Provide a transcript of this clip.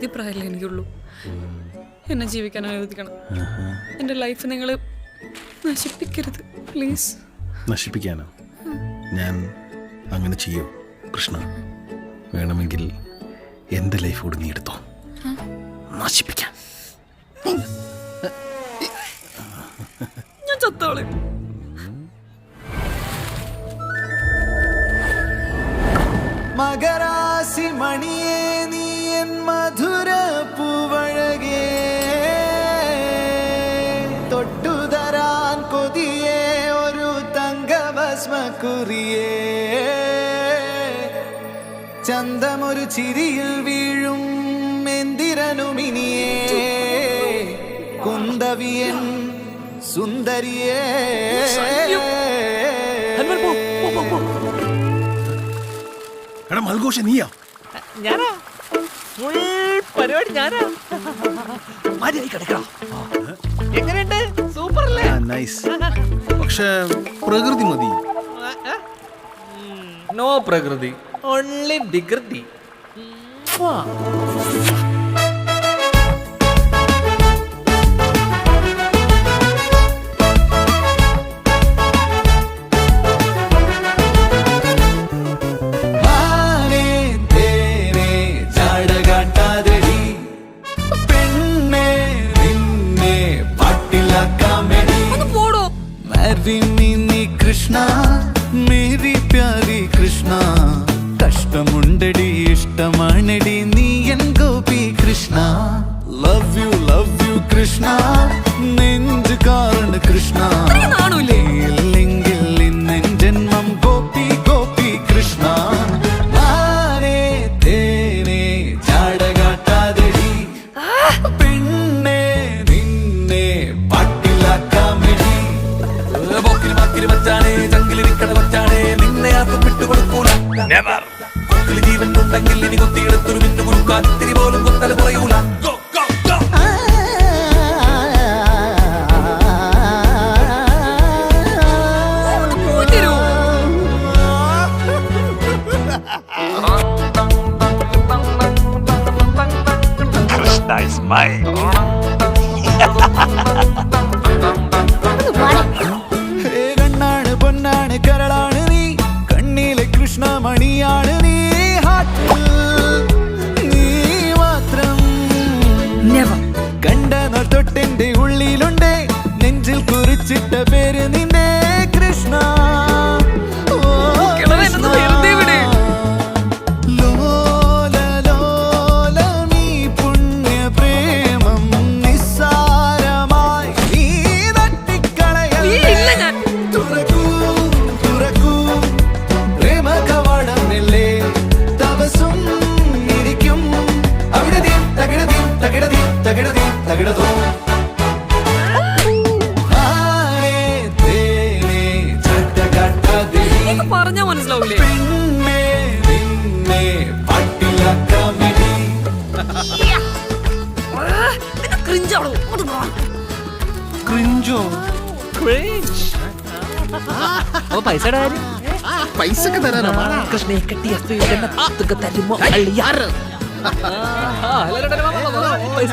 പകുതി പ്രായമല്ലേ എനിക്കുള്ളൂ. എന്നെ ജീവിക്കാൻ അനുവദിക്കണം. എൻ്റെ ലൈഫ് നിങ്ങൾ നശിപ്പിക്കരുത് പ്ലീസ്. നശിപ്പിക്കാനോ? ഞാൻ അങ്ങനെ ചെയ്യോ കൃഷ്ണ? വേണമെങ്കിൽ എൻ്റെ ലൈഫ് കൂടി നീ എടുത്തോ. നശിപ്പിക്കാൻ ഞാൻ ചത്തോളെ. മകരാശി മണിയേ നീ എൻ മധുര പൂവഴകേ, തൊട്ടുതരാൻ കൊതിയേ ഒരു തങ്കഭസ്മക്കുറിയേ, ചന്തമൊരു ചിരിയിൽ വീഴും എന്തിരനുമിനിയേ, കുന്തവിയൻ സുന്ദരിയേ. എടാ മൽഘോഷ, നീയാ? ഞാനാ ഫുൾ പരിപാടി ഞാനാ. മര്യാദ കിടക്കണം. എങ്ങനെയുണ്ട്? സൂപ്പർ അല്ലേ? നൈസ്. പക്ഷേ പ്രകൃതി മതി. നോ പ്രകൃതി, ഓൺലി ഡിഗ്രതി. കൃഷ്ണ മേരി പ്യാരി കൃഷ്ണ, കഷ്ടമുണ്ടടി ഇഷ്ടമാണടി നീ N Gopi Krishna. Love you Krishna, നെഞ്ചു കാരണ കൃഷ്ണ, ഇല്ലെങ്കിൽ ഇന്നെൻ ജന്മം ഗോപി ഗോപി കൃഷ്ണ. ചാടകാട്ടാതെടി പെണ്ണെ നിന്നെ പാട്ടിലാക്കാമെടി, ജംഗിലിരിക്കണ കൊച്ചാണേ നിന്നെ ആർക്കും വിട്ടുകൊടുക്കൂല. ജീവൻ ഉണ്ടെങ്കിൽ ഇനി കൊത്തിയെടുത്തൊരു മിന്നു കൊടുക്കാൻ ഇത്തിരി പോലും കൊത്തല കുറയൂല. കണ്ണാണ് പൊന്നാണ് കരളാണ് നീ, കണ്ണിലെ കൃഷ്ണമണിയാണ് നീ, ഹാട്ടിൽ നീ മാത്രം. കണ്ടനോ തൊട്ടെന്റെ ഉള്ളിലുണ്ട്, നെഞ്ചിൽ കുറിച്ചിട്ട പേര് നിന്റെ കൃഷ്ണ. പറഞ്ഞാ മനസ്സിലാവൂലേ? പൈസക്ക് തരാനോ? കൃഷ്ണയെ കെട്ടിയ തരുമോ? പൈസ